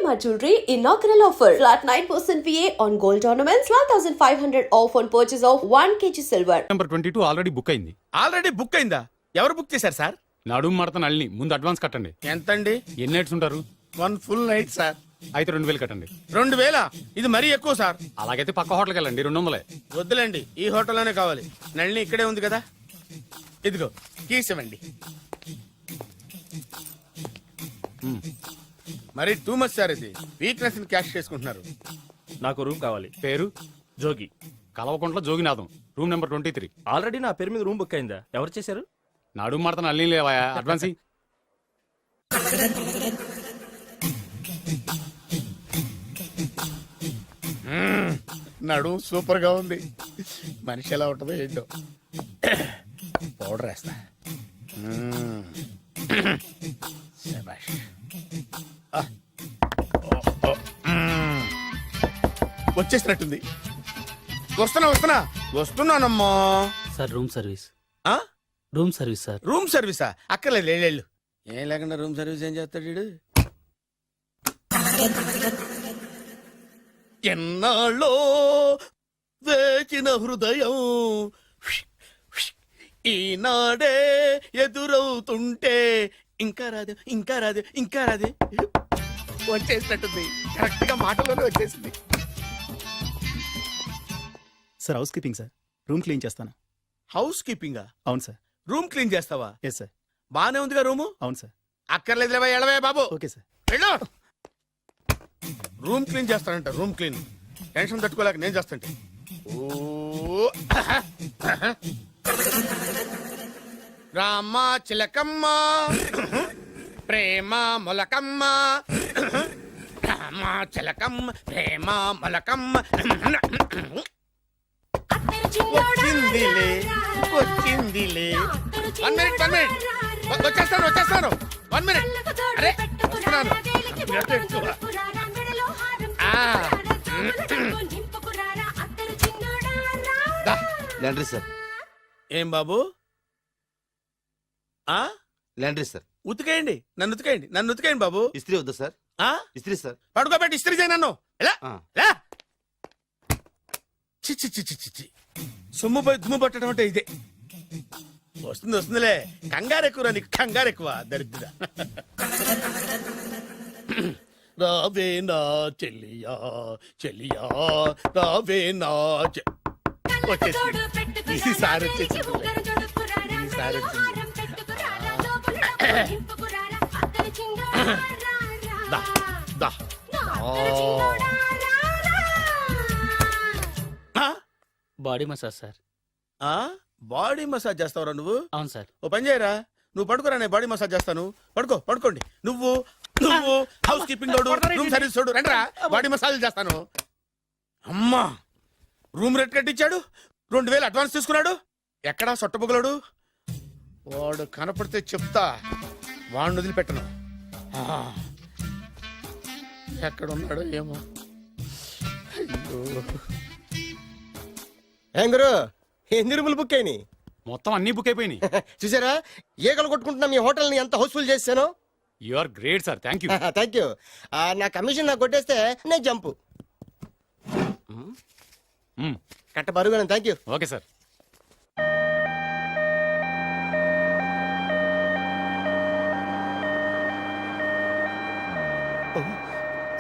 Shalimar Jewelry inaugural offer. Flat 9% VA on gold ornaments, 12,500 off on purchase of 1 kg silver. Number 22 already book అయింది. Already book అయిందా? ఎవరు book చేశారు sir? నడుము మడత నళ్ళని ముందు advance కట్టండి. ఎంతండి? ఎన్ని నైట్స్ ఉంటారు? 1 full night సార్. అయితే 2000 కట్టండి. 2000? ఇది మరీ ఎక్కువ సార్. అలాగైతే పక్క హోటల్కి వెళ్ళండి, 200. వద్దులేండి, ఈ హోటల్లోనే కావాలి. నళిని ఇక్కడే ఉంది కదా, ఇదిగో కీస్ ఇవ్వండి. మరి టూ మచ్ సార్, ఇది వీక్నెస్ ని క్యాష్ చేసుకుంటున్నారు. నాకు రూమ్ కావాలి. పేరు Jogi. Kalavakuntla Joginatham, room number 23. Already నా పేరు మీద రూమ్ బుక్ అయిందా? ఎవరు చేశారు? నడుము మడత నళ్ళని లేవా, అడ్వాన్స్ ఇయ్యి. నడు సూపర్ గా ఉంది. మనిషి ఎలా ఉంటుందో ఏంటో. పౌడర్ వేస్తా. శభాష్. వచ్చేసినట్టుంది. వస్తున్నానమ్మా. Sir room service. ఆ? Room service sir. రూమ్ సర్వీసా? అక్కర్లేదు, లేళ్ళు. ఏం లేకుండా రూమ్ సర్వీస్ ఏం చేస్తాడు వీడు? ఎన్నాళ్ళో వేచిన హృదయం ఈనాడే ఎదురవుతుంటే ఇంకా రాదు, ఇంకా రాదు, ఇంకా రాదు. వచ్చేసినట్టుంది. కరెక్ట్ గా మాటలోనే వచ్చేసింది. Sir housekeeping sir, room clean చేస్తాను. హౌస్ కీపింగా? అవును సార్. రూమ్ క్లీన్ చేస్తావా? Yes sir. బానే ఉందిగా రూము? అవును సార్. అక్కర్లేదు లేవా, ఎడవే బాబు. Okay sir. వెళ్ళు. రూమ్ క్లీన్ చేస్తానంట, రూమ్ క్లీన్. టెన్షన్ తట్టుకోలేక నేను చేస్తాంటే. ఓ రామ చిలకమ్మ ప్రేమ మొలకమ్మ, రామ చిలకమ్మ ప్రేమ మొలకమ్మ. వచ్చిందిలే వచ్చిందిలే. 1 minute 1 minute. వచ్చేస్తాను 1 minute. అరే వస్తున్నాను. Laundry sir. ఏం బాబు? ఆ లాండ్రీ సార్. ఉతికేయండి, నన్ను ఉతికేయండి, నన్ను ఉతికేయండి బాబు. ఇస్త్రీ వద్దా సార్? ఆ ఇస్త్రీ సార్. పడుకోబెట్టి ఇస్త్రీ చేయి నన్ను. ఎలా ఎలా? చిచ్చి చిచ్చి చిచ్చి, సొమ్ము పోయి దుమ్ము పట్టడం అంటే ఇదే. వస్తుందిలే. కంగారు ఎక్కువ, నీకు కంగారు ఎక్కువ దరిద్ర. రావే నా చెల్లియా చెల్లియా, రావే నా వచ్చేసి ఈసారి వచ్చేసి ఈసారి వచ్చింది. దా దా. Body massage sir. Body massage చేస్తావురా నువ్వు? అవును సార్. ఓ పని చేయరా, నువ్వు పడుకోరా, నేను బాడీ మసాజ్ చేస్తాను. పడుకోండి. నువ్వు హౌస్ కీపింగ్ తోడు, రూమ్ సర్వీస్ తోడు, రండిరా, బాడీ మసాజ్ చేస్తాను. అమ్మా, రూమ్ రేట్ కట్టించాడు, 2000 అడ్వాన్స్ తీసుకున్నాడు. ఎక్కడా సొట్టబొగలాడు? వాడు కనపడితే చెప్తా, వాడిని వదిలిపెట్టను. ఎక్కడున్నాడో ఏమో. ఏం గురు, ఎన్ని రూములు బుక్ అయినాయి? మొత్తం అన్ని బుక్ అయిపోయినాయి. చూసారా, ఈగలు కొట్టుకుంటున్నా మీ హోటల్ ని ఎంత హౌస్ఫుల్ చేశాను. You are great sir, thank you. Thank you. నా కమిషన్ నాకు కొట్టేస్తే నేను జంపు కట్ట బరుగా. Thank you. Okay sir.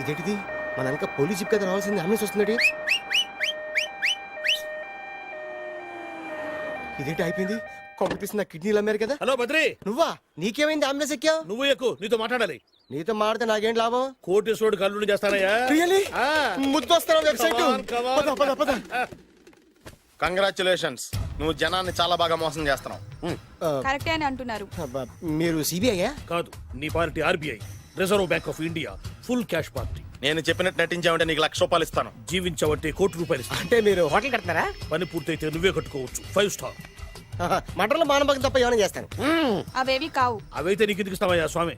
ఇదేంటిది, మన వెనక పోలీస్ జిప్ కదా రావాల్సింది, అంబులెన్స్ వస్తుంది. ఇదేంటి అయిపోయింది? కాంపిటీషన్ నా కిడ్నీలు అమ్మారు కదా. హలో బద్రి, నువ్వా? నీకేమైంది అంబులెన్స్ ఎక్కావు? నువ్వు ఎక్కువ, నీతో మాట్లాడాలి. నీతో మాడితే నాకేం లాభం? కోటేశ్వరుడు కల్లుడు చేస్తానయ్యా. ముద్దు వస్తాను వెబ్సైట్. కంగ్రాచులేషన్స్, నువ్వు జనాన్ని చాలా బాగా మోసం చేస్తున్నావు. కరెక్టే అని అంటున్నారు. మీరు సిబిఐయా? కాదు, నీ party RBI, reserve bank of India, full cash party. నేను చెప్పినట్టు నటించావంటే నీకు ₹1,00,000 ఇస్తాను. జీవించావంటే ₹1,00,00,000 ఇస్తాను. అంటే మీరు హోటల్ కడుతున్నారా? పని పూర్తయితే నువ్వే కట్టుకోవచ్చు, 5 స్టార్. మటన్లో మానభంగం తప్ప ఏమైనా చేస్తాను. అవేవి కావు. అవైతే నీకు ఎందుకు ఇస్తావయ్యా స్వామి?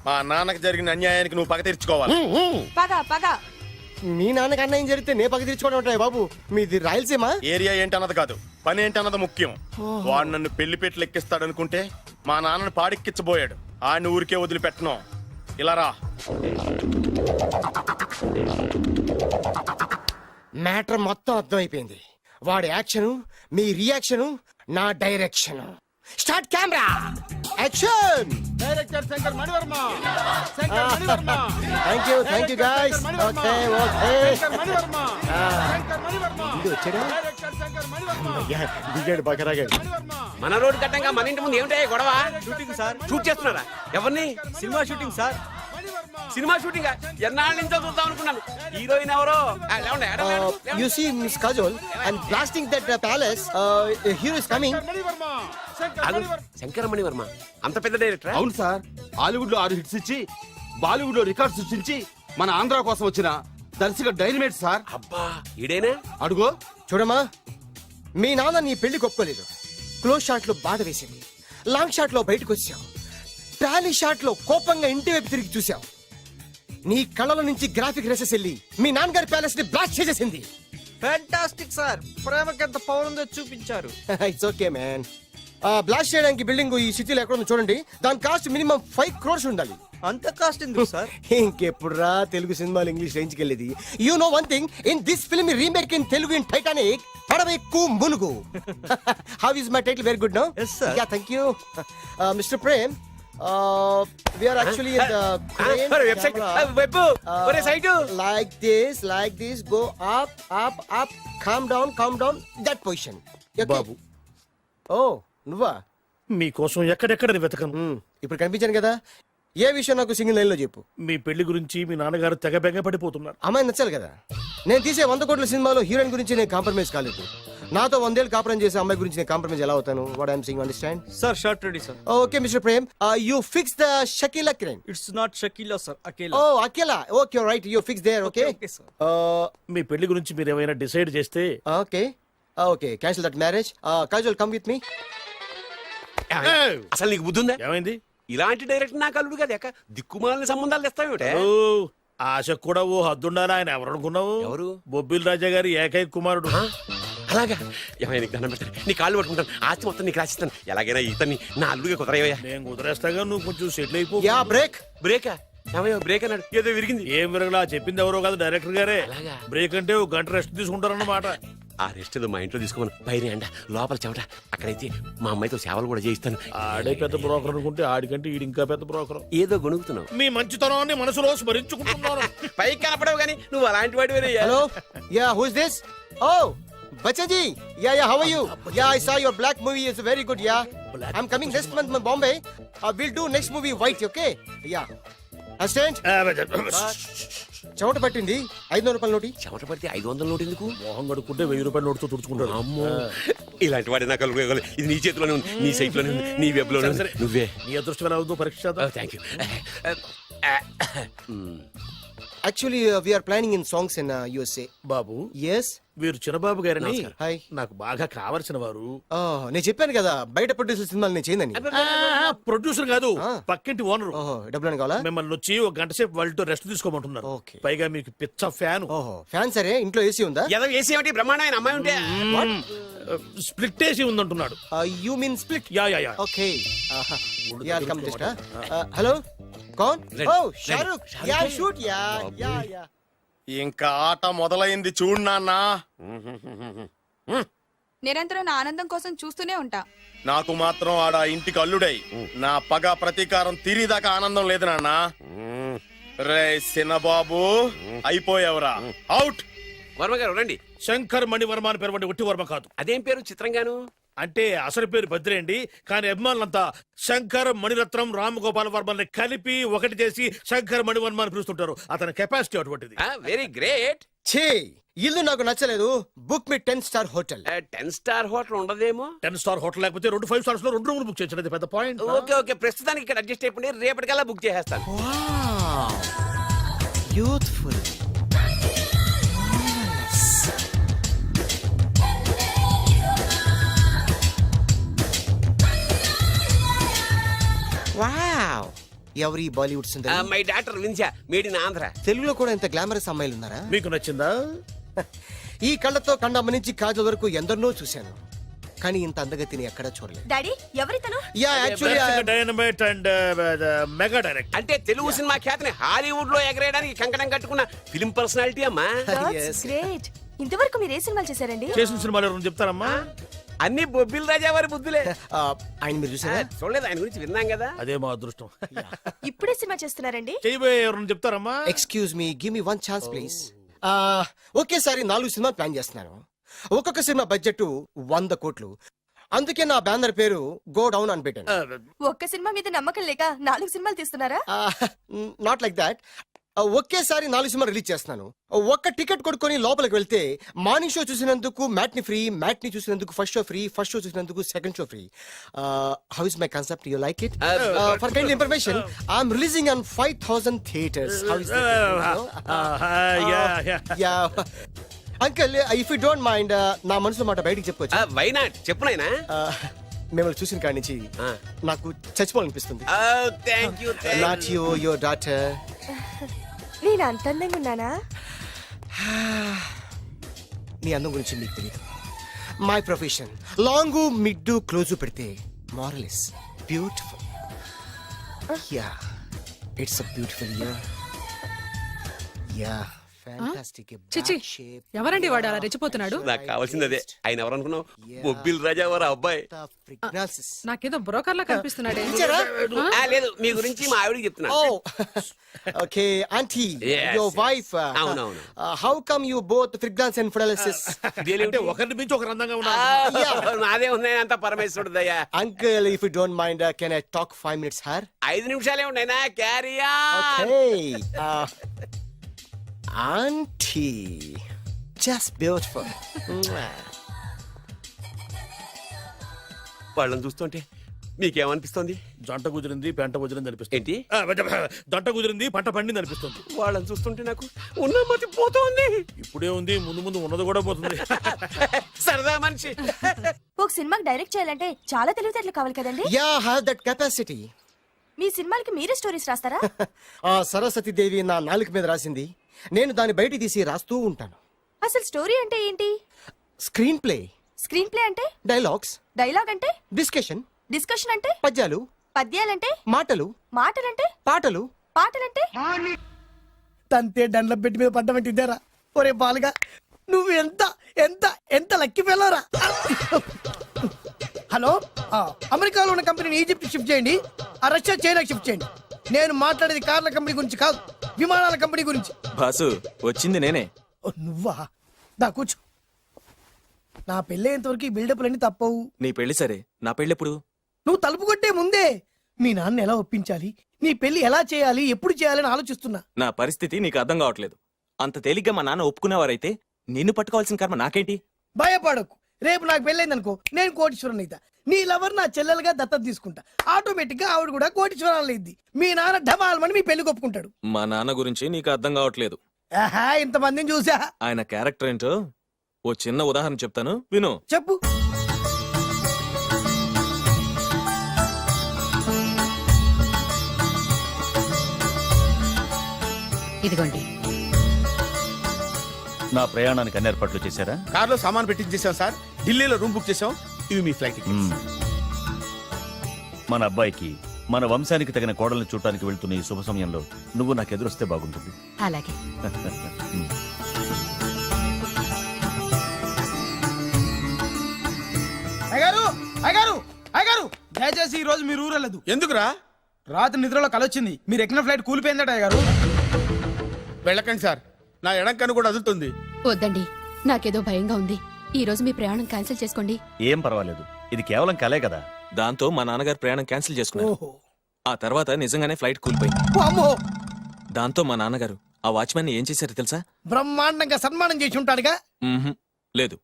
మా నాన్నకి జరిగిన అన్యాయానికి నువ్వు పగ తీర్చుకోవాలి. పగ మీ నాన్నకి అన్యాయం జరిగితే నే పగ తీర్చుకోవడం ఉంటాయి బాబు. మీది రాయలసీమ. ఏరియా ఏంటన్నది కాదు, పని ఏంటన్నది ముఖ్యం. వాడు నన్ను పెళ్లి పెట్లు ఎక్కిస్తాడు అనుకుంటే మా నాన్నను పాడెక్కించబోయాడు. ఆయన ఊరికే వదిలిపెట్టను. ఇలా రా. మ్యాటర్ మొత్తం అర్థమైపోయింది. వాడి యాక్షన్, మీ రియాక్షన్, నా direction. Start camera, action. Director Shankar Mani Varma. Shankar Mani Varma. Thank you guys. Okay okay. Shankar Mani Varma. Shankar Mani Varma. వచ్చాడా? డైరెక్టర్ శంకర్ మణివర్మ. దిగాడు బకరాగాడు. మన రోడ్డు కట్టంగా మన ఇంటి ముందు ఏమిటాయి గొడవ? Shooting sir. షూట్ చేస్తున్నారా? ఎవరిని? Cinema shooting sir. Cinema shooting ఎన్నాళ్ళ నుంచో చూద్దాం అనుకున్నాను. హీరోయిన్ ఎవరో? లేవండి, లేవండి. You see Miss Kajol and blasting that palace. A hero is coming. Mani Varma. Shankar ఆగు. మణివర్మ. శంకరమణి వర్మ అంత పెద్ద డైరెక్టర్? అవును సార్, హాలీవుడ్ లో 6 హిట్స్ ఇచ్చి బాలీవుడ్ లో రికార్డ్ సృష్టించి మన ఆంధ్ర కోసం వచ్చిన దర్శక డైనమేట్ సార్. అబ్బా ఈడేనా? అడుగో. చూడమ్మా, మీ నాన్న నీ పెళ్లి ఒప్పుకోలేదు. క్లోజ్ షాట్ లో బాధ వేసింది, లాంగ్ షాట్ లో బయటకు వచ్చావు, టాలీ షాట్ లో కోపంగా ఇంటి వైపు తిరిగి చూసావు. నీ కళ్ళల నుంచి గ్రాఫిక్ రెసెస్ వెళ్ళి మీ నాన్నగారి ప్యాలెస్ ని బ్లాస్ట్ చేసేసింది. ఫ్యాంటాస్టిక్ సార్, ప్రేమకి ఎంత పవర్ ఉందో చూపించారు. It's okay man. బ్లాస్ట్ చేయడానికి బిల్డింగ్ ఈ సిటీలో ఎక్కడ ఉందో చూడండి. దాని కాస్ట్ మినిమం 5 crores ఉండాలి. అంత కాస్ట్ ఎందుకు సార్? ఇంకెప్పుడు రా తెలుగు సినిమాలు ఇంగ్లీష్ రేంజ్కి వెళ్ళేది. You know one thing, in this film remake in Telugu in Titanic, పడవెక్కు మునుగు. How is my title? Very good no. Yes, sir. Yeah thank you mister Prem. We are actually in the crane website camera. Web ఒరే site Like this, go up, calm down, that position. Okay? బాబు, Oh, నువ్వా? మీకోసం ఎక్కడెక్కడ వెతకను. ఇప్పుడు కనిపించాను కదా. ఏ విషయం నాకు single line లో చెప్పు. మీ పెళ్లి గురించి మీ నాన్నగారు తెగ బెంగ పడిపోతున్నారు. అమ్మాయి నచ్చాలి కదా. నేను తీసే 100 కోట్ల సినిమాలో హీరోయిన్ గురించి నేను కాంప్రమైజ్ కాలేదు. నాతో 100 ఏళ్ళు కాపురం చేసే అమ్మాయి గురించి నేను కాంప్రమైజ్ ఎలా అవుతాను? What I'm sing, understand? Sir shot ready sir. Okay mister Prem, you fix the Shakeela crane. It's not Shakeela sir, Akela. Oh Akela. Okay right, you fix there. Okay Okay, sir. మీ పెళ్లి గురించి మీరు ఏమైనా డిసైడ్ చేస్తే okay cancel that marriage. Kajal come with me. అసలు నీకు బుద్ధి ఉందా? ఏమైంది? ఇలాంటి డైరెక్టర్ నాకు అల్లుడు కదా, దిక్కుమాలిన సంబంధాలు తెస్తావేమిటే? ఓ, ఆశకు కూడా ఓ హద్దుండాలి. ఆయన ఎవరు అనుకున్నావు? ఎవరు? బొబ్బిల్ రాజా గారి ఏకైక కుమారుడు. అలాగా? ఏమైనా నీకు దండం పెడతాను, నీ కాళ్ళు పట్టుకుంటాను, ఆస్తి మొత్తం నీకు రాసిస్తాను. ఎలాగైనా ఇతన్ని నా అల్లుడిగా కుదరయ్యా. నేను కుదిరేస్తాగా, నువ్వు కొంచెం సెటిల్ అయిపో. Yeah break. బ్రేకా? ఏమయ్యో బ్రేక్ అన్నాడు, ఏదో విరిగింది. ఏం విరగలా, చెప్పింది ఎవరో కాదు, డైరెక్టర్ గారే. అలాగా? బ్రేక్ అంటే ఒక గంట రెస్ట్ తీసుకుంటారన్నమాట. ఆ రెస్ట్ ఏదో మా ఇంట్లో తీసుకోమను. పైన ఎండ, లోపల చెమట. అక్కడైతే మా అమ్మాయితో సేవలు కూడా చేయిస్తాను. ఆడే పెద్ద బ్రోకర్ అనుకుంటే ఆడికంటే ఈడు ఇంకా పెద్ద బ్రోకర్. ఏదో గొణుగుతున్నావు. మీ మంచితనాన్ని మనసులో స్మరించుకుంటున్నాను. పైకి కనపడవు కానీ నువ్వు అలాంటి వాడి. Hello, yeah who is this? Oh Bachchan ji. Yeah how are you? Yeah I saw your black movie is very good. Yeah I am coming next month in Bombay. We'll do next movie white. Okay? Yeah. Assistant, చెమట పట్టింది. 500 రూపాయల నోటి. చెమట పడితే 500 note ఎందుకు? మోహం కడుక్కుంటే 1000 రూపాయల నోటుతో తుడుచుకుంటాడు. అమ్మో, ఇలాంటి వాడి నాకు అల్లుడు. ఇది నీ చేతిలోనే ఉంది, నీ సైట్ లోనే ఉంది, నీ వెబ్ లోనే ఉంది. నువ్వే. నీ అదృష్టం ఎలా ఉందో పరీక్ష చేద్దాం. Thank you. Actually, we are planning in songs in USA. Babu, Yes. వీరు చిన్నబాబు గారని నమస్కారం. హాయ్. నాకు బాగా కావలసిన వారు. నేను చెప్పాను కదా బయట ప్రొడ్యూసర్ సినిమాలు నేను చేయనని. ప్రొడ్యూసర్ కాదు, ఆ. పక్కింటి ఓనరు. ఓహో, డబ్బులు కావాలా? మిమ్మల్ని వచ్చి ఒక గంట సేపు వాళ్ళతో రెస్ట్ తీసుకోమంటున్నారు. ఓకే. పైగా మీకు పిచ్చ ఫ్యాన్. ఓహో, ఫ్యాన్ సరే. ఇంట్లో ఏసీ ఉందా? ఏదో ఏసీ ఏమిటి, బ్రహ్మాండమైన అమ్మాయి ఉంటే. స్ప్లిట్ ఏసీ ఉందంటున్నాడు. You mean split? Yeah yeah yeah. Okay. Yeah come just. Hello, కౌన్? Oh Shahrukh. Yeah shoot. Yeah yeah yeah. ఇంకా ఆట మొదలైంది చూడు నాన్న. నిరంతరం నా ఆనందం కోసం చూస్తూనే ఉంటా. నాకు మాత్రం ఆడ ఇంటికి అల్లుడై నా పగ ప్రతీకారం తీరిదాకా ఆనందం లేదు నాన్న. రే సినబాబు, అయిపోయావురా, అవుట్. వర్మ గారు రండి. శంకర్ మణివర్మ అని పేరు ఒట్టి వర్మ కాదు. అదేం పేరు చిత్రంగాను? అంటే అసలు పేరు భద్రేండి, కానీ అభిమానులంతా శంకర్ మణిరత్నం రామగోపాల్ వర్మని కలిపి ఒకటి చేసి శంకర్ మణివర్మ అని పిలుస్తుంటారు. అతని కెపాసిటీ అటువంటిది. Very great. ఛీ, ఇల్లు నాకు నచ్చలేదు. బుక్ మీ 10 star హోటల్. 10 స్టార్ హోటల్ ఉండదేమో. 10 స్టార్ హోటల్ లేకపోతే 2 5 స్టార్స్ లో 2 రూములు బుక్ చేయొచ్చు. అది పెద్ద పాయింట్. ఓకే ఓకే, ప్రస్తుతానికి ఇక్కడ అడ్జస్ట్ అయిపోయి రేపటికల్లా బుక్ చేసేస్తాను. యూత్ఫుల్. వావ్, ఎవరి బాలీవుడ్ సుందరి? మై డాక్టర్ విన్సా, మేడ్ ఇన్ ఆంధ్ర. తెలుగులో కూడా ఇంత గ్లామరస్ అమ్మాయిలు ఉన్నారా? మీకు నచ్చిందా? ఈ కళ్ళతో కండమ్మ నుంచి కాజల్ వరకు ఎందరినో చూశాను, కానీ ఇంత అందగతిని ఎక్కడా చూడలేదు. డాడీ ఎవరితను? Yeah actually dynamite and mega direct. అంటే తెలుగు సినిమా ఖ్యాతిని హాలీవుడ్ లో ఎగరేయడానికి కంకణం కట్టుకున్న ఫిలిం పర్సనాలిటీ అమ్మా. గ్రేట్. ఇంతవరకు మీరు ఏ సినిమాలు చేశారండి? చేసిన సినిమాలు ఎవరు చెప్తారమ్మా? అన్ని బొబ్బిల్ రాజా వారి బుద్ధులే. ఆయన మీరు చూసారా? చూడలేదు, ఆయన గురించి విన్నాం కదా. అదే మా అదృష్టం. ఇప్పుడే సినిమా చేస్తున్నారండి? చేయబోయే ఎవరు చెప్తారమ్మా? Excuse me, give me 1 chance please. ఒకేసారి 4 సినిమా ప్లాన్ చేస్తున్నాను. ఒక్కొక్క సినిమా బడ్జెట్ 100 కోట్లు. అందుకే నా బ్యానర్ పేరు గో డౌన్ అని పెట్టాను. ఒక్క సినిమా మీద నమ్మకం లేక 4 సినిమాలు తీస్తున్నారా? Not like that. ఒకేసారి 4 సినిమా రిలీజ్ చేస్తున్నాను. ఒక్క టికెట్ కొనుక్కొని లోపలికి వెళ్తే మార్నింగ్ షో చూసినందుకు మ్యాట్ని ఫ్రీ, మ్యాట్ని చూసినందుకు first show free, first show చూసినందుకు second show free. How is my concept? You like it? For kind information, I'm releasing on 5000 theatres. How is uncle, if you don't mind, నా మనసులో మాట బయటికి చెప్పుకోవచ్చు. Why not? చెప్పు నాయనా. మిమ్మల్ని చూసిన కాడి నుంచి నాకు చచ్చిపోవాలనిపిస్తుంది. Thank you. Not you, your daughter. నేను అంత అందంగా ఉన్నానా? నీ అందం గురించి మీకు తెలియదు. My profession long mid close పెడితే moral is beautiful. Yeah, it's a beautiful year. Yeah, fantastic. చిచి, ఎవరండి వాడు అలా రెచ్చిపోతున్నాడు? నాకు కావాల్సింది అదే. ఆయన ఎవరు అనుకున్నావు? బొబ్బిల్ రాజా వారు అబ్బాయి. నాకేదో బ్రోకర్ లా కనిపిస్తున్నాడే. లేదు, మీ గురించి మా ఆవిడకి చెప్తున్నా. Okay aunty, Yes, your wife. అవునవును. How come you both fragrance and fidelities? అంటే ఒకరిని మించి ఒకరు అందంగా ఉన్నారు. నాదే ఉన్నాయి అంత పరమేశ్వరుడు దయ్యా. Uncle, if you don't mind, can I talk 5 minutes her? 5 నిమిషాలే ఉన్నాయినా. క్యారియా. Okay. Auntie, just beautiful. వాళ్ళని చూస్తుంటే మీకేమనిపిస్తుంది? జంట కుదిరింది, పెంట కుదిరింది అనిపిస్తుంది. ఏంటి? జంట కుదిరింది, పంట పండింది అనిపిస్తుంది. వాళ్ళని చూస్తుంటే నాకు ఉన్న మతి పోతోంది. ఇప్పుడే ఉంది, ముందు ముందు ఉన్నది కూడా పోతుంది. సరదా మనిషి. ఒక సినిమాకి డైరెక్ట్ చేయాలంటే చాలా తెలివితేటలు కావాలి కదండి? Yeah, have that capacity. మీ సినిమాలకి మీరే స్టోరీస్ రాస్తారా? ఆ సరస్వతి దేవి నా నాలుక మీద రాసింది. నేను దాన్ని బయట తీసి రాస్తూ ఉంటాను. అసలు స్టోరీ అంటే ఏంటి? Screen play. స్క్రీన్ ప్లే అంటే? డైలాగ్స్. డైలాగ్ అంటే? డిస్కషన్. డిస్కషన్ అంటే? పద్యాలు. పద్యాలంటే? మాటలు. మాటలంటే? పాటలు. పాటలంటే? తంతే దండల పెట్టి మీద పడ్డమంటే ఇద్దారా? ఒరే బాలుగా, నువ్వు ఎంత ఎంత ఎంత లక్కీ ఫెలోరా. హలో, అమెరికాలో ఉన్న కంపెనీని ఈజిప్ట్ షిఫ్ట్ చేయండి, ఆ రష్యా చైనాకి షిఫ్ట్ చేయండి. నేను మాట్లాడేది కార్ల కంపెనీ గురించి కాదు, విమానాల కంపెనీ గురించి. బాసు, వచ్చింది నేనే. ఓ, నువ్వా? దా కూర్చో. నా పెళ్ళేంతవరకు ఈ బిల్డప్లన్నీ తప్పవు. నీ పెళ్లి సరే, నా పెళ్లి ఎప్పుడు? నువ్వు తలుపు కొట్టే ముందే మీ నాన్న ఎలా ఒప్పించాలి, నీ పెళ్లి ఎలా చేయాలి, ఎప్పుడు చేయాలని ఆలోచిస్తున్నా. నా పరిస్థితి నీకు అర్థం కావట్లేదు. అంత తేలిగ్గా మా నాన్న ఒప్పుకునేవారైతే నిన్ను పట్టుకోవాల్సిన కర్మ నాకేంటి? భయపడకు, రేపు నాకు పెళ్ళైందనుకో, నేను కోటీశ్వరం అయితా. నీ లవర్ నా చెల్లెలుగా దత్తత తీసుకుంటా. ఆటోమేటిక్ గా ఆవిడ కూడా కోటీశ్వరాలు అయింది. మీ నాన్న ఢమాల్మని మీ పెళ్లి ఒప్పుకుంటాడు. మా నాన్న గురించి నీకు అర్థం కావట్లేదు. ఆహా, ఇంతమందిని చూసా. ఆయన క్యారెక్టర్ ఏంటో ఓ చిన్న ఉదాహరణ చెప్తాను, విను. చెప్పు. ఇదిగోండి. నా ప్రయాణానికి అన్ని ఏర్పాట్లు చేశారా? కార్లో సామాన్ పెట్టించేసాం సార్, ఢిల్లీలో రూమ్ బుక్ చేసాం. ఇవి మీ ఫ్లైట్ టికెట్స్. మన అబ్బాయికి మన వంశానికి తగిన కోడల్ని చూడటానికి వెళ్తున్న ఈ శుభ సమయంలో నువ్వు నాకు ఎదురొస్తే బాగుంటుంది. అలాగే. అయ్యగారు, అయ్యగారు, అయ్యగారు, దయచేసి ఈ రోజు మీరు ఊరెళ్ళదు. ఎందుకురా? రాత్రి నిద్రలో కలొచ్చింది, మీరు ఎక్కిన ఫ్లైట్ కూలిపోయిందట. అయ్యగారు వెళ్ళకండి సార్, నా ఎడం కన్ను కూడా అదులుతుంది. వద్దండి, నాకేదో భయంగా ఉంది. ఈ రోజు మీ ప్రయాణం క్యాన్సిల్ చేసుకోండి. ఏం పర్వాలేదు, ఇది కేవలం కలే కదా. దాంతో మా నాన్నగారు ప్రయాణం క్యాన్సిల్ చేసుకున్నారు. ఓహో. ఆ తర్వాత నిజంగానే ఫ్లైట్ కూలిపోయింది. ఓ అమ్మో. దాంతో మా నాన్నగారు ఆ వాచ్మెన్ ఏం చేశారో తెలుసా? బ్రహ్మాండంగా సన్మానం చేసి ఉంటాడుగా. మ్మ్హ్మ్. లేదు,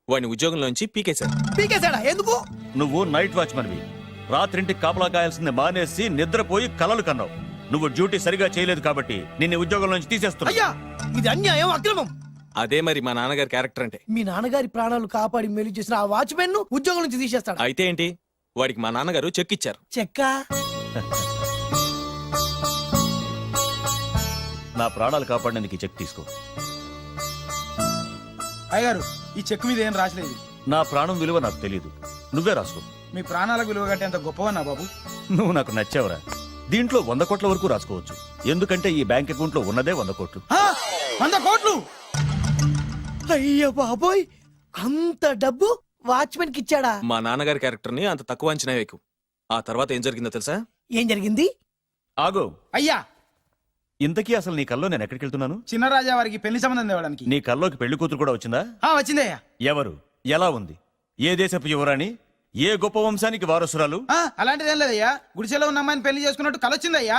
వాడిని ఉద్యోగంలోంచి పీకేశారు. పీకేశాడా? ఎందుకు? నువ్వు నైట్ వాచ్మన్వి. రాత్రింటికి కాపలా కాయాల్సింది మానేసి నిద్రపోయి కలలు కన్నావు. నువ్వు డ్యూటీ సరిగా చేయలేదు కాబట్టి నిన్ను ఉద్యోగం నుంచి తీసేస్తున్నా. అయ్యా, ఇది అన్యాయం, అక్రమం. అదే మరి మా నాన్నగారి క్యారెక్టర్ అంటే. మీ నాన్నగారి ప్రాణాలు కాపాడి మేలు చేసిన ఆ వాచ్మెన్ ను ఉద్యోగం నుంచి తీసేస్తాడు. అయితే ఏంటి, వాడికి మా నాన్నగారు చెక్ ఇచ్చారు. చెక్క? నా ప్రాణాలు కాపాడడానికి చెక్ తీసుకో. అయ్యారు, ఈ చెక్ మీద ఏం రాసలేదు. నా ప్రాణం విలువ నాకు తెలియదు, నువ్వే రాసుకో. మీ ప్రాణాలకు విలువ కట్టేంత గొప్పవన్నా బాబు. నువ్వు నాకు నచ్చావురా. దీంట్లో 100 కోట్ల వరకు రాసుకోవచ్చు, ఎందుకంటే ఈ బ్యాంక్ అకౌంట్ లో ఉన్నదే 100 కోట్లు. 100 కోట్లు? అయ్య బాబోయ్, అంత డబ్బు వాచ్మెన్ కి ఇచ్చాడా? మా నాన్నగారి క్యారెక్టర్ ని అంత తక్కువ అంచనా వేయకు. ఆ తర్వాత ఏం జరిగిందో తెలుసా? ఏం జరిగింది? ఆగో, అయ్యా, ఇంతకీ అసలు నీ కల్లో నేను ఎక్కడికి వెళ్తున్నాను? చిన్నరాజా వారికి పెళ్లి సంబంధం తేవడానికి. నీ కల్లోకి పెళ్లి కూతురు కూడా వచ్చిందా? వచ్చిందయ్యా. ఎవరు, ఎలా ఉంది, ఏ దేశపు యువరాణి, ఏ గొప్ప వంశానికి వారసురాలు? అలాంటిదేం లేదయ్యా, గుడిసెలో ఉన్న అమ్మాయిని పెళ్లి చేసుకున్నట్టు కలొచ్చిందయ్యా.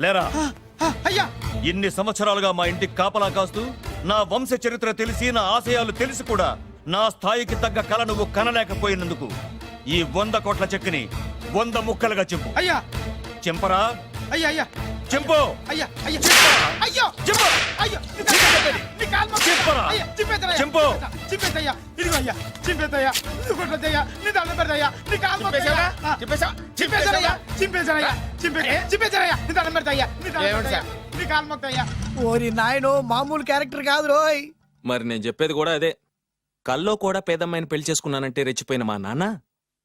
లేరా, అయ్యా, ఇన్ని సంవత్సరాలుగా మా ఇంటికి కాపలా కాస్తూ నా వంశ చరిత్ర తెలిసి నా ఆశయాలు తెలిసి కూడా నా స్థాయికి తగ్గ కళ నువ్వు కనలేకపోయినందుకు ఈ 100 కోట్ల చెక్కుని 100 ముక్కలుగా చింపు. అయ్యా, చింపరా, అయ్యా, అయ్యా, చింపు, అయ్యా, అయ్యా, అయ్యో, చింపు, అయ్యో, చింపరా, చింపు. చింపేదయ్యా, ఇదిగో అయ్యా, చింపేదయ్యా, కొట్టదయ్యా, నీ దండం పెడదయ్యా, నీ కాలు మొక్కుతాయ్యా. చింపేదయ్యా, చింపేదయ్యా, చింపేదయ్యా, నీ దండం పెడదయ్యా, నీ దండం పెడదయ్యా, నీ కాలు మొక్కుతాయ్యా. ఓరి నాయనో, మామూలు క్యారెక్టర్ కాదు రోయ్. మరి నేను చెప్పేది కూడా అదే. కల్లో కూడా పేదమ్మాయిని పెళ్లి చేసుకున్నానంటే రెచ్చిపోయిన మా నాన్న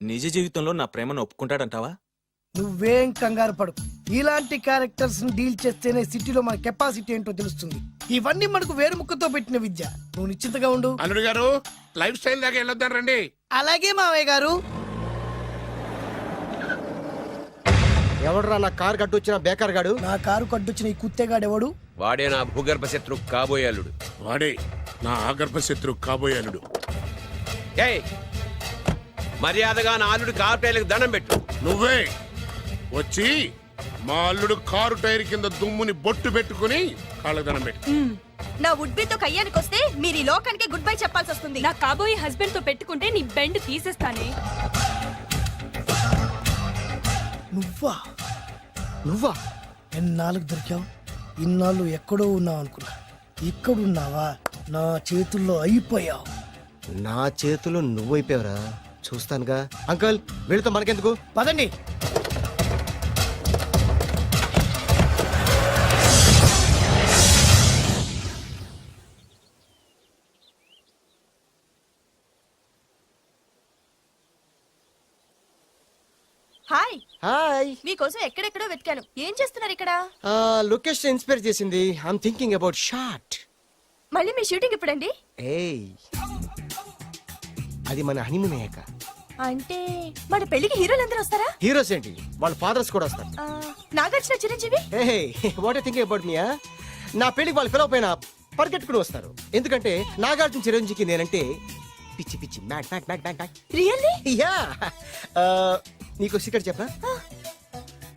నిజ జీవితంలో నా ప్రేమను ఒప్పుకుంటాడంటావా? నువ్వేం కంగారు పడు, ఇలాంటి క్యారెక్టర్స్ ని డీల్ చేస్తేనే సిటీలో మన కెపాసిటీ ఏంటో తెలుస్తుంది. ఇవన్నీ మనకు వేరు ముక్కతో పెట్టిన విద్య. నువ్వు నిశ్చింతగా ఉండు. అల్లుడు గారు, లైఫ్ స్టైల్ దాకా వెళ్ళొద్దాం రండి. అలాగే మావయ్య గారు. ఎవడరా నా కార్ కట్టొచ్చిన బేకార్ గాడు? నా కారు కడ్డొచ్చిన ఈ కుత్తేగాడెవడు? వాడే నా భూగర్భ శత్రు కాబోయాలుడు. వాడే నా ఆగర్భ శత్రు కాబోయాలుడు. ఏయ్, మర్యాదగా నా అల్లుడు కార్ టైర్లకు దండం పెట్టు. నువ్వే వచ్చి మా అల్లుడు కారు టైర్ కింద దుమ్ముని బొట్టు పెట్టుకుని కాళ్ళదనం పెట్టు. నా వుడ్బీతో కయ్యానికి వస్తే మీరు ఈ లోకానికి గుడ్ బై చెప్పాల్సి వస్తుంది. నా కాబోయే హస్బెండ్ తో పెట్టుకుంటే నీ బెండ్ తీసేస్తానే. నువ్వా? నువ్వా? ఎన్నాళ్ళకు దొరికావు? ఇన్నాళ్ళు ఎక్కడో ఉన్నావు అనుకున్నా, ఇక్కడున్నావా? నా చేతుల్లో అయిపోయావు. నా చేతిలో నువ్వైపోయావురా, చూస్తానుగా. అంకల్, వీళ్ళతో మనకెందుకు, పదండి. Hi, hi. మీకోసం ఎక్కడెక్కడో వెతికాను. ఏం చేస్తున్నారు ఇక్కడ? లొకేషన్ ఇన్స్పైర్ చేసింది. I'm thinking about short. మళ్ళీ మీ షూటింగ్ ఎప్పుడండి? ఏయ్, అది మన హనీమూన్ అయ్యాక. అంటే మన పెళ్లికి హీరోలందరూ వస్తారా? హీరోస్ ఏంటి, వాళ్ళ ఫాదర్స్ కూడా వస్తారు. Nagarjuna, Chiranjeevi. What I thinking about మియా, నా పెళ్లికి వాళ్ళు పిలవపోయినా పరిగెట్టుకుని వస్తారు. ఎందుకంటే నాగార్జున చిరంజీవికి నేనంటే పిచ్చి పిచ్చి mad mad mad mad mad. Really? Yeah. నీకు సీక్రెట్ చెప్పా?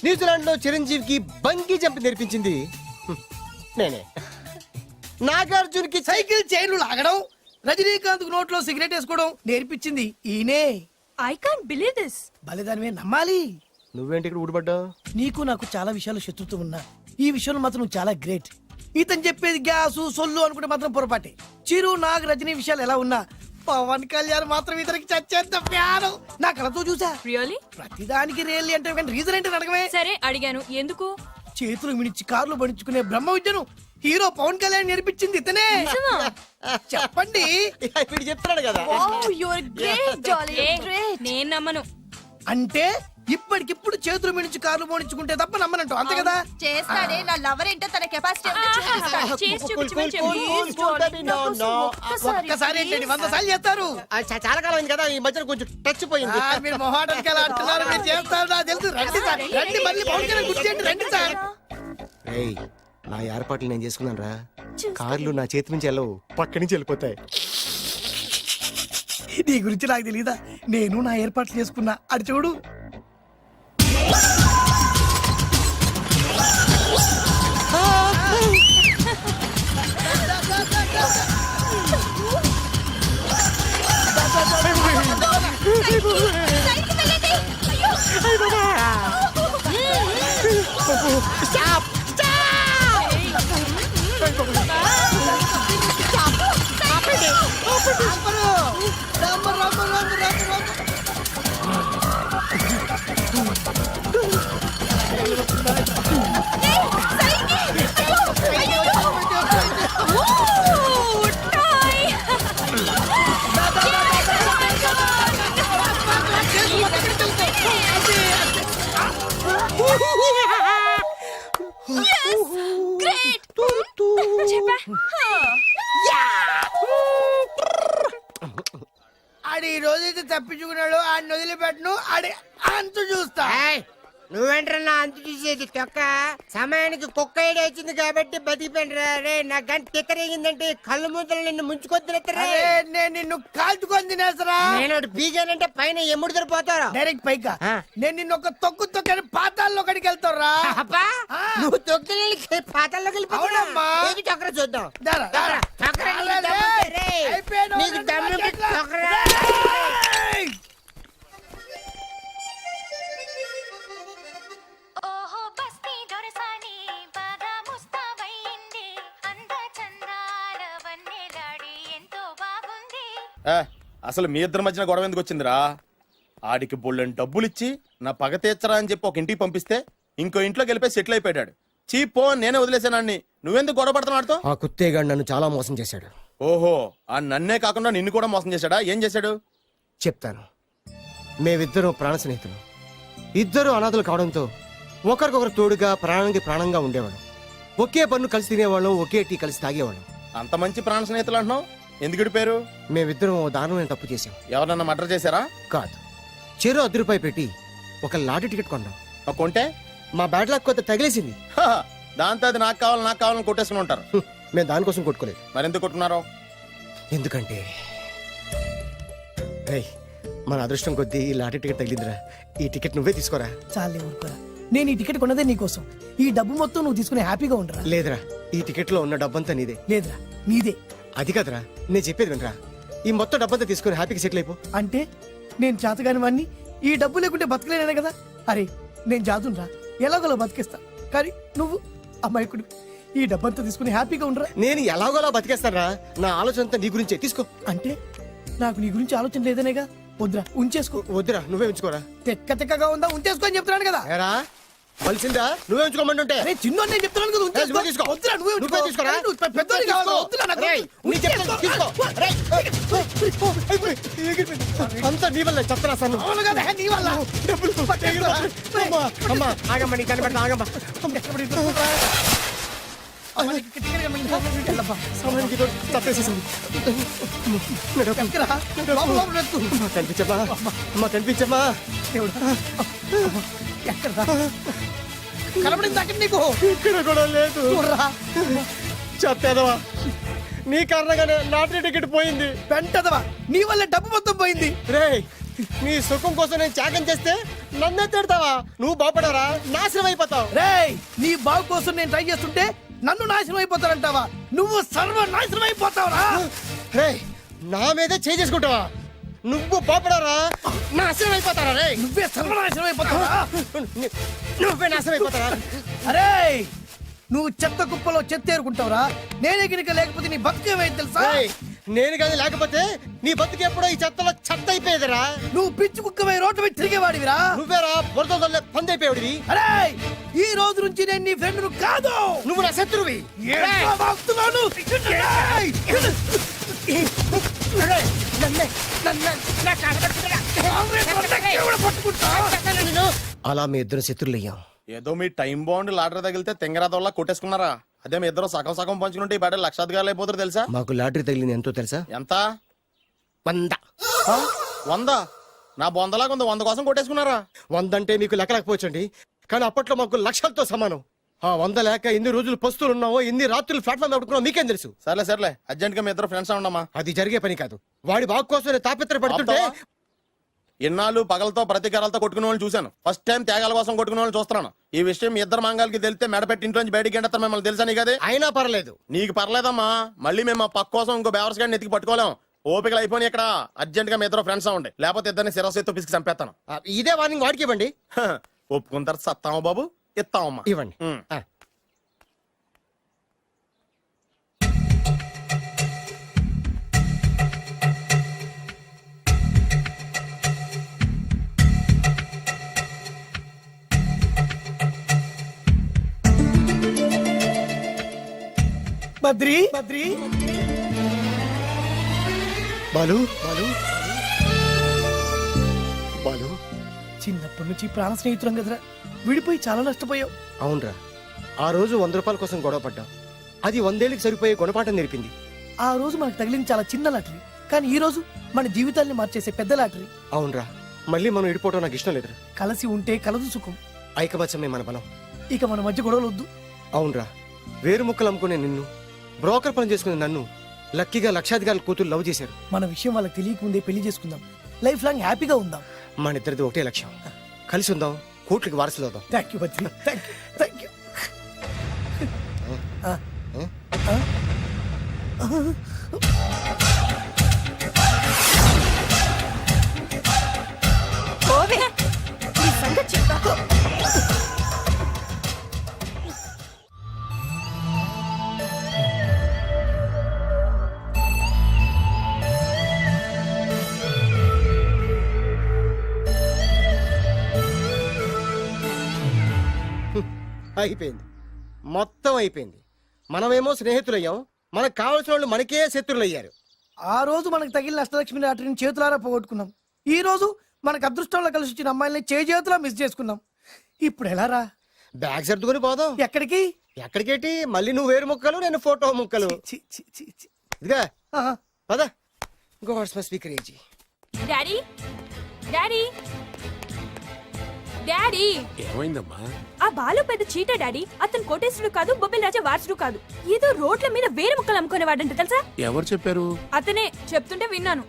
న్యూజిలాండ్ లో చిరంజీవికి బంగీ జంప్ నేర్పించింది నేనే. నాగార్జున్ కి సైకిల్ చైన్లు లాగడం, రజనీకాంత్ నోట్లో సిగరెట్ వేసుకోవడం నేర్పించింది ఈయనే. I can't believe this. బలిదానమే నమ్మాలి. నువ్వేంటి ఇక్కడ ఊడిపడ్డావు? నీకు నాకు చాలా విషయాలు శత్రుత్వం ఉన్నా ఈ విషయంలో మాత్రం నువ్వు చాలా గ్రేట్. ఇతను చెప్పేది గ్యాసు సొల్లు అనుకుంటే మాత్రం పొరపాటే. చిరు, నాగ్, రజనీ విషయాలు ఎలా ఉన్నా పవన్ కళ్యాణ్ మాత్రం ఇతనికి చచ్చేంత ప్యాను. నా కళతో చూసా. రియల్లీ? ప్రతిదానికి రియల్లీ అంటే కానీ రీజన్ ఏంటో అడగమే. సరే అడిగాను, ఎందుకు? చేతులు మిడిచి కార్లు పడించుకునే బ్రహ్మ విద్యను హీరో పవన్ కళ్యాణ్ నేర్పించింది ఇతనే. చెప్పండి. వీడు చెప్తున్నాడు కదా. నేను నమ్మను. అంటే ఇప్పటికిప్పుడు చేతులు మిడిచి కార్లు పోనించుకుంటే తప్ప నమ్మనంటావు, అంతే కదా? చేస్తాడే. నా లవర్ ఏంటో తన కెపాసిటీ ఒక్కసారి ఏంటండి 100 సార్లు చేస్తారు. చాలా కాలం అయింది కదా, ఈ మధ్యన కొంచెం టచ్ పోయింది. మీరు మొహాటానికి ఎలా అంటున్నారు? మీరు చేస్తారు, నాకు తెలుసు. రండి సార్, రండి. మళ్ళీ పవన్ కళ్యాణ్ గుర్తేయండి. రండి సార్. ఏయ్, నా ఏర్పాట్లు నేను చేసుకున్నాను రా. కార్లు నా చేతి నుంచి వెళ్ళవు, పక్క నుంచి వెళ్ళిపోతాయి. నీ గురించి నాకు తెలీదా? నేను నా ఏర్పాట్లు చేసుకున్నా. అడి చూడు. గ్రేట్ చెప్పా ఆడి ఈ రోజైతే తప్పించుకున్నాడు ఆడిని వదిలిపెట్టను ఆడి అంతు చూస్తా. నువ్వేంట్రన్నా అంత చూసేది తొక్క సమయానికి కుక్క ఏడు వచ్చింది కాబట్టి బతికిపోయినరా రే. నా గంట తిక్కరేగిందంటే కళ్ళు ముద్దలు నిన్ను ముంచుకొద్దురెత్తరా. అరే, నేను నిన్ను కాల్చుకొని తినేసరా. నేను బీగానంటే పైన ఎముడు దొరిపోతారా డైరెక్ట్ పైగా నేను నిన్ను ఒక తొక్కు తొక్కని పాతాల్లో కడికి వెళ్తారా. నువ్వు తొక్కి పాతల్లోకి అవునమ్మా. వెళ్ళిపోయి చక్ర చూద్దాం. దారా, దారా, చక్ర నీకు అరే, దమ్ముంటే రే. అయిపోయాను. నీకు దమ్ముంటే చక్ర. ఏయ్! అసలు మీ ఇద్దరి మధ్యన గొడవ ఎందుకు వచ్చిందిరా? ఆడికి బొళ్ళని డబ్బులు ఇచ్చి నా పగ తీర్చరా అని చెప్పి ఒక ఇంటికి పంపిస్తే ఇంకో ఇంట్లోకి వెళ్ళిపోయి సెటిల్ అయిపోయాడు. చీపో నేనే వదిలేసానాన్ని. నువ్వెందుకు గొడవ పడుతున్నాడుతో? ఆ కుత్తేగాడు నన్ను చాలా మోసం చేశాడు. ఓహో, ఆ నన్నే కాకుండా నిన్ను కూడా మోసం చేశాడా? ఏం చేశాడు? చెప్తాను. మేమిద్దరం ప్రాణ స్నేహితులు. ఇద్దరు అనాథలు కావడంతో ఒకరికొకరు తోడుగా ప్రాణానికి ప్రాణంగా ఉండేవాళ్ళం. ఒకే పన్ను కలిసి తినేవాళ్ళం, ఒకే టీ కలిసి తాగేవాళ్ళం. అంత మంచి ప్రాణ స్నేహితులు అంటున్నావు, ఎందుకు విడిపోయారు? మేమిద్దరం ఓ దారుణమైన తప్పు చేశాం. ఎవరన్నా మర్డర్ చేశారా? కాదు, చెరో ₹10 పెట్టి ఒక లాటరీ టికెట్ కొన్నాం. కొంటే మా బ్యాడ్ లక్ కొత్త తగిలేసింది. హ, దాంతో అది నాకు కావాలని కొట్టేసుకుని ఉంటారు. మేము దానికోసం కొట్టుకోలేదు. మరెందుకు కొట్టుకున్నారో? ఎందుకంటే రేయ్, మన అదృష్టం కొద్దీ ఈ లాటరీ టికెట్ తగిలిందిరా. ఈ టికెట్ నువ్వే తీసుకోరా. చాలే ఊరుకోరా. నేను ఈ టికెట్ కొన్నదే నీకోసం. ఈ డబ్బు మొత్తం నువ్వు తీసుకుని హ్యాపీగా ఉండరా. లేదురా, ఈ టికెట్ లో ఉన్న డబ్బంతా నీదే. లేదురా, నీదే. అది కాదురా, నేను చెప్పేది వినరా. ఈ మొత్తం డబ్బంతా తీసుకుని హ్యాపీగా సెటిల్ అయిపో. అంటే నేను చేతగాని వాడిని, ఈ డబ్బు లేకుంటే బతకలేనే కదా. అరే, నేను జాదుండ్రా, ఎలాగోలా బతికేస్తా. కానీ నువ్వు అమాయకుడు. ఈ డబ్బంతా తీసుకుని హ్యాపీగా ఉండరా. నేను ఎలాగోలా బతికేస్తారా. నా ఆలోచన అంతా నీ గురించే. తీసుకో. అంటే నాకు నీ గురించి ఆలోచన లేదనేగా. వద్దురా, ఉంచేసుకో. వద్దురా, నువ్వే ఉంచుకోరా. తెక్కగా ఉందా, ఉంచేసుకో అని చెప్తున్నాను కదా. ఏరా కలిసిందా? నువ్వే ఉంచుకోమంటుంటే. అరే చిన్న నేను చెప్తున్నాను కదా, ఉంచేసుకో. నువ్వే తీసుకో. వద్దురా, నువ్వే నువ్వే ఉంచుకో. తీసుకోరా. అరే, నువ్వు పెద్దోడివి కావాలి. వద్దురా, నాకు రేయ్, వద్దు. నీ చెప్తాను, తీసుకో. రేయ్, అంతా నీ వల్ల చెప్తారా సార్. అవును కదా, నీ వల్ల. అమ్మా ఆగమ్మా, నీ కనిపెడతా ఆగమ్మా. సమయానికి తప్పేసేసింది. కనిపించమ్మా, అమ్మా కనిపించమ్మా. కనబడింది అక్కడ నీకు. ఇక్కడ కూడా లేదు. చెత్తేదవా, నీ కారణంగానే లాటరీ టికెట్ పోయింది. వెంటదవా, నీ వల్ల డబ్బు మొత్తం పోయింది. రేయ్, నీ సుఖం కోసం నేను త్యాగం చేస్తే నన్నే తిడతావా? నువ్వు బాగుపడరా, నాశనం అయిపోతావు. రేయ్, నీ బాగు కోసం నేను ట్రై చేస్తుంటే నన్ను నాశనం అయిపోతానంటావా? నువ్వు సర్వనాశనం అయిపోతావురా. రేయ్, నా మీదే చేసుకుంటావా? నువ్వు బాగుపడరా, నాశనం అయిపోతారా? రే, నువ్వే సర్వనాశనం అయిపోతావా? నువ్వే నాశనం అయిపోతారా? అరే, నువ్వు చెత్త కుప్పలో చెత్త ఏరుకుంటావురా. నేనే గినక లేకపోతే నీ బతుకేమైంది తెలుసా? రేయ్, నేను కానీ లేకపోతే నీ బతుకు ఎప్పుడో ఈ చెత్తలో చెత్త అయిపోయేదిరా. నువ్వు పిచ్చి కుక్కమై రోడ్డు మీద తిరిగేవాడివిరా. నువ్వేరా బురదలే పందైపోయాడివి. అరే, ఈ రోజు నుంచి నేను నీ ఫ్రెండ్ కాదు. నువ్వు నా శత్రువి. ఏంట్రా వాగుతున్నావు? ఏయ్! అరే, అలా మీ ఇద్దరు శత్రులయ్యాం. ఏదో మీ టైం బాండ్ లాటరీ తగిలితే తెంగరాదోళ్ళ కొట్టేసుకున్నారా? అదే మీ ఇద్దరు సగం సగం పంచుకుంటే ఈ బయట లక్షాధికారులు అయిపోతారు తెలుసా? మాకు లాటరీ తగిలింది ఎంతో తెలుసా? ఎంత? 100. 100? నా బొందలాగా ఉంది, 100 కోసం కొట్టేసుకున్నారా? 100 అంటే మీకు లెక్క లేకపోవచ్చండి, కానీ అప్పట్లో మాకు లక్షలతో సమానం. ఆ 100 లేక ఎన్ని రోజులు పస్తులు ఉన్నావో, ఎన్ని రాత్రులు ప్లాట్ఫామ్ పెట్టుకున్నావు మీకేం తెలుసు? సర్లే అర్జెంట్ గా మీ ఇద్దరు ఫ్రెండ్స్ ఉండమ్మా. అది జరిగే పని కాదు. వాడి బాగు కోసం తాపిత్ర పడుతుంటే ఇన్నాళ్ళు పగలతో ప్రతీకారాలతో కొట్టుకునే వాళ్ళని చూశాను. ఫస్ట్ టైం త్యాగాల కోసం కొట్టుకునే వాళ్ళని చూస్తున్నాను. ఈ విషయం మీ ఇద్దరు మంగాలకి తెలిస్తే మెడపెట్టి ఇంట్లోంచి బయటికి ఎండతారు. మిమ్మల్ని తెలుసా నీకు? అది అయినా పర్లేదు. నీకు పర్లేదమ్మా, మళ్ళీ మేము మా పక్క కోసం ఇంకో బేవర్స్ గాడిని ఎత్తికి పట్టుకోలేం. ఓపికలు అయిపోయి ఇక్కడ అర్జెంట్ గా మీ ఇద్దరు ఫ్రెండ్స్ అవ్వండి, లేకపోతే ఇద్దరిని శిరస్సు పిసికి చంపేస్తాను. ఇదే వార్నింగ్ వాడికి ఇవ్వండి. ఒప్పుకుంటారు సత్తామా బాబు? ఇస్తామమ్మా. ఇవ్వండి. బద్రి బాలు చిన్నప్పటి నుంచి ప్రాణ స్నేహితులం కదరా. విడిపోయి చాలా నష్టపోయావు. అవునరా, ఆ రోజు 100 రూపాయల కోసం గొడవ పడ్డాం. అది 100 ఏళ్ళకి సరిపోయే గుణపాఠం నేర్పింది. ఆ రోజు మనకు తగిలింది చాలా చిన్న లాటరీ, కానీ ఈ రోజు మన జీవితాన్ని మార్చేసే పెద్ద లాటరీ. అవునరా, మళ్ళీ మనం ఇడిపోవటం నాకు ఇష్టం లేదురా. కలిసి ఉంటే కలదు సుఖం. ఐకమత్యమే మన బలం. ఇక మన మధ్య గొడవలు వద్దు. అవునరా, వేరు ముక్కలు అమ్ముకునే నిన్ను, బ్రోకర్ పని చేసుకునే నన్ను లక్కీగా లక్షాధికారుల కూతురు లవ్ చేశారు. మన విషయం వాళ్ళకి తెలియకముందే పెళ్లి చేసుకుందాం. లైఫ్ లాంగ్ హ్యాపీగా ఉందాం. మన ఇద్దరిది ఒకటే లక్ష్యం. కలిసి ఉందాం, కోట్లకి వారసులు అవుదాం. Thank you Badri, thank you, thank you. పోవే, ఈ సంగతి చెప్తా. అయిపోయింది, మొత్తం అయిపోయింది. మనమేమో స్నేహితులయ్యాం, మనకు కావలసిన వాళ్ళు మనకే శత్రులు అయ్యారు. ఆ రోజు మనకు తగిలిన అష్టలక్ష్మి లాటరీని చేతులారా పోగొట్టుకున్నాం. ఈ రోజు మనకు అదృష్టంలో కలిసి వచ్చిన అమ్మాయిల్ని చేతులా మిస్ చేసుకున్నాం. ఇప్పుడు ఎలా రా? బ్యాగ్ సర్దుకొని పోదాం. ఎక్కడికి? ఎక్కడికేటి? మళ్ళీ నువ్వు వేరు ముక్కలు, నేను ఫోటో ముక్కలు. చి, చి, చి, చి. ఇదిగా ఆహా. పద. God's must be crazy. Daddy, daddy, daddy. ఏమైందమ్మా? ఆ బాలు పెద్ద చీట డాడీ. అతను కోటేశ్వరుడు కాదు, బొబ్బిల్ రాజా వారసుడు కాదు. ఏదో రోడ్ల మీద వేరే ముక్కలు అమ్ముకునేవాడంట తెలుసా? ఎవరు చెప్పారు? అతనే చెప్తుంటే విన్నాను.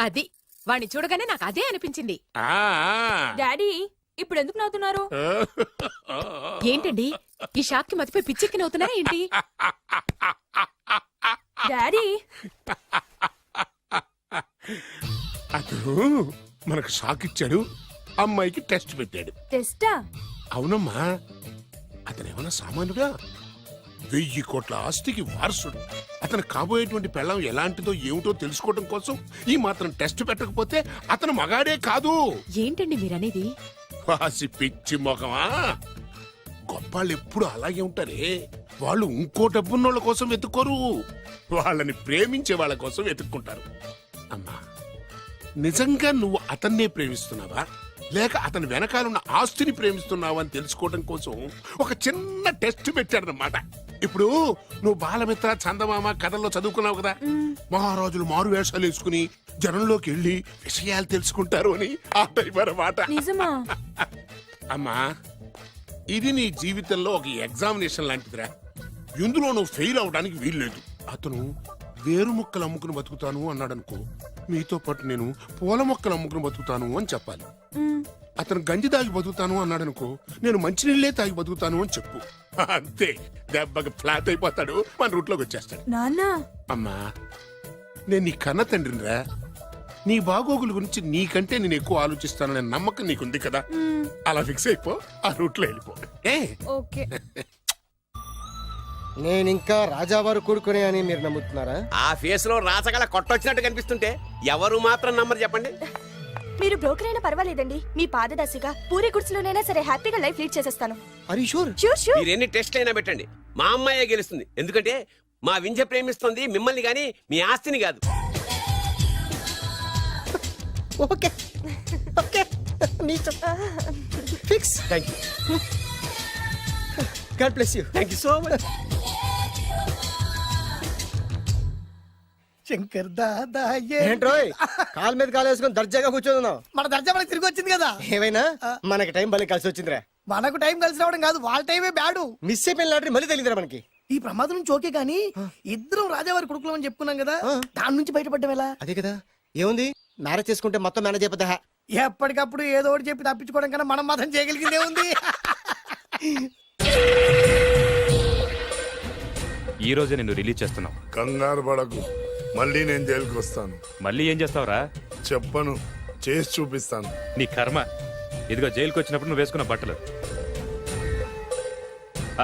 అది వాణ్ణి చూడగానే నాకు అదే అనిపించింది. డాడీ, ఇప్పుడు ఎందుకు నవ్వుతున్నారు? ఏంటండి ఈ షాక్ కి మతిపోయి పిచ్చెక్కి నవ్వుతున్నారా ఏంటి? డాడీ, అతను మనకు షాక్ ఇచ్చాడు, అమ్మాయికి టెస్ట్ పెట్టాడు. టెస్టా? అవునమ్మా, అతను ఏమన్నా సామాన్యుడా? 1000 కోట్ల ఆస్తికి వారసుడు. అతను కాబోయేటువంటి పెళ్ళం ఎలాంటిదో ఏమిటో తెలుసుకోవడం కోసం ఈ మాత్రం టెస్ట్ పెట్టకపోతే అతను మగాడే కాదు. ఏంటండి మీరనేది? వాసి పిచ్చి మొఖమా, గొప్పాళ్ళు ఎప్పుడు అలాగే ఉంటారే. వాళ్ళు ఇంకో డబ్బున్నోళ్ళ కోసం వెతుక్కోరు, వాళ్ళని ప్రేమించే వాళ్ళ కోసం వెతుక్కుంటారు. అమ్మా, నిజంగా నువ్వు అతన్నే ప్రేమిస్తున్నావా లేక అతని వెనకాలన్న ఆస్తిని ప్రేమిస్తున్నావా అని తెలుసుకోవడం కోసం ఒక చిన్న టెస్ట్ పెట్టాడనమాట. ఇప్పుడు నువ్వు బాలమిత్ర, చందమామ కథల్లో చదువుకున్నావు కదా, మహారాజులు మారు వేషాలు వేసుకుని జనంలోకి వెళ్ళి విషయాలు తెలుసుకుంటారు అని ఆ టైప్ అన్నమాట. నిజమా? అమ్మా, ఇది నీ జీవితంలో ఒక ఎగ్జామినేషన్ లాంటిదిరా. ఇందులో నువ్వు ఫెయిల్ అవడానికి వీల్లేదు. అతను వేరు మొక్కలు అమ్ముకుని బతుకుతాను అన్నాడనుకో, మీతో పాటు నేను పూల మొక్కలు అమ్ముకుని బతుకుతాను అని చెప్పాలి. అతను గంజి తాగి బతుకుతాను అన్నాడనుకో, నేను మంచినీళ్ళే తాగి బతుకుతాను అని చెప్పు. అంతే, దెబ్బకి ఫ్లాట్ అయిపోతాడు, మన రూట్లోకి వచ్చేస్తాడు. నాన్న, అమ్మా, నేను నీ కన్న తండ్రినిరా. నీ బాగోగుల గురించి నీకంటే నేను ఎక్కువ ఆలోచిస్తాననే నమ్మకం నీకుంది కదా. అలా ఫిక్స్ అయిపో, ఆ రూట్లో వెళ్ళిపో. ఓకే. నేనింకా రాజావారు కొడుకునే అని మీరు నమ్ముతున్నారా? ఆ ఫేస్ లో రాసగల కొట్టొచ్చినట్టు కనిపిస్తుంటే ఎవరు మాత్రం నమ్మరు చెప్పండి. మీరు బ్రోకర్ అయినా పర్వాలేదండి. మీ పాదదాసిగా పూరి గుడ్స్లోనైనా సరే హ్యాపీగా లైఫ్ లీడ్ చేసేస్తాను. Are you sure? షూర్. మీరు ఎన్ని టెస్ట్ అయినా పెట్టండి, మా అమ్మాయే గెలుస్తుంది. ఎందుకంటే మా వింజ ప్రేమిస్తుంది మిమ్మల్ని గాని మీ ఆస్తిని కాదు. Okay okay, fix. Thank you. God bless you. Thank you so much. Shankar Dada ఏంట్రోయ్, కాలు మీద కాలు వేసుకొని దర్జాగా కూర్చోదున్నావు. మన దర్జా మనకి తిరిగి వచ్చింది కదా. ఏమైనా మనకి టైం భలే కలిసి వచ్చిందిరా. మనకు టైం కలిసి రావడం కాదు, వాళ్ళ టైమే బ్యాడు. మిస్ అయిపోయిన లాటరీ మళ్ళీ తెలియదురా మనకి. ఈ ప్రమాదం నుంచి ఓకే గానీ ఇద్దరం రాజావారి కొడుకులు అని చెప్పుకున్నాం కదా, దాని నుంచి బయటపడ్డం ఎలా? అదే కదా, ఏముంది, మ్యారేజ్ చేసుకుంటే మొత్తం మేనేజ్ అయిపోతా. ఎప్పటికప్పుడు ఏదో ఒకటి చెప్పి తప్పించుకోవడం కన్నా మనం మాత్రం చేయగలిగిందే ఉంది. ఈ రోజే నిన్ను రిలీజ్ చేస్తున్నావు. కంగారు పడకు, మళ్ళీ నేను జైలుకి వస్తాను. మళ్ళీ ఏం చేస్తావురా? చెప్పను, చేసి చూపిస్తాను. నీ కర్మ. ఇదిగో జైలుకి వచ్చినప్పుడు నువ్వు వేసుకున్న బట్టలు.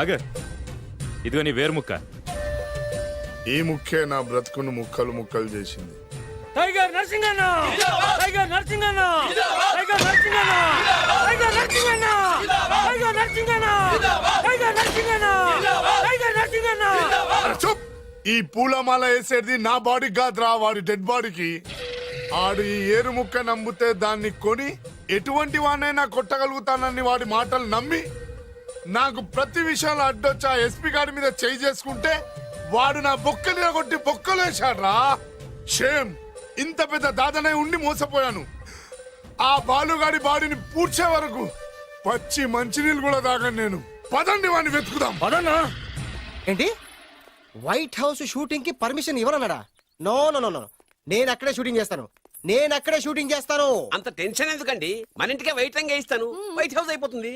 ఆగ, ఇదిగో నీ వేరు ముక్క. ఈ ముక్కే నా బ్రతుకును ముక్కలు ముక్కలు చేసింది. Tiger Narasinganna, tiger Narasinganna, tiger Narasinganna, tiger Narasinganna, tiger Narasinganna, tiger Narasinganna, tiger Narasinganna. చూప్, ఈ పూలమాల వేసేది నా బాడీకి కాదురా, వాడి డెడ్ బాడీకి. ఆడు ఈ ఏరు ముక్క నమ్మితే దాన్ని కొని ఎటువంటి వాడినైనా కొట్టగలుగుతానని వాడి మాటలు నమ్మి నాకు ప్రతి విషయంలో అడ్డొచ్చి ఆ ఎస్పీ గారి మీద చేయి చేసుకుంటే వాడు నా బొక్కలు కొట్టి బొక్కలు వేశాడ్రా. షేమ్. ఇంత పెద్ద దాదనే ఉండి మోసపోయాను. ఆ బాలుగాడి బాడీని పూడ్చే వరకు పచ్చి మంచినీళ్ళు కూడా తాగను నేను. పదండి వాడిని వెతుకుదాం. ఏంటి వైట్ హౌస్ షూటింగ్ కి పర్మిషన్ ఇవ్వనన్నాడా? నో నో నో నో, నేను అక్కడే షూటింగ్ చేస్తాను. అంత టెన్షన్ ఎందుకండి? మన ఇంటికే వైట్ రంగు వేయిస్తాను, వైట్ హౌస్ అయిపోతుంది.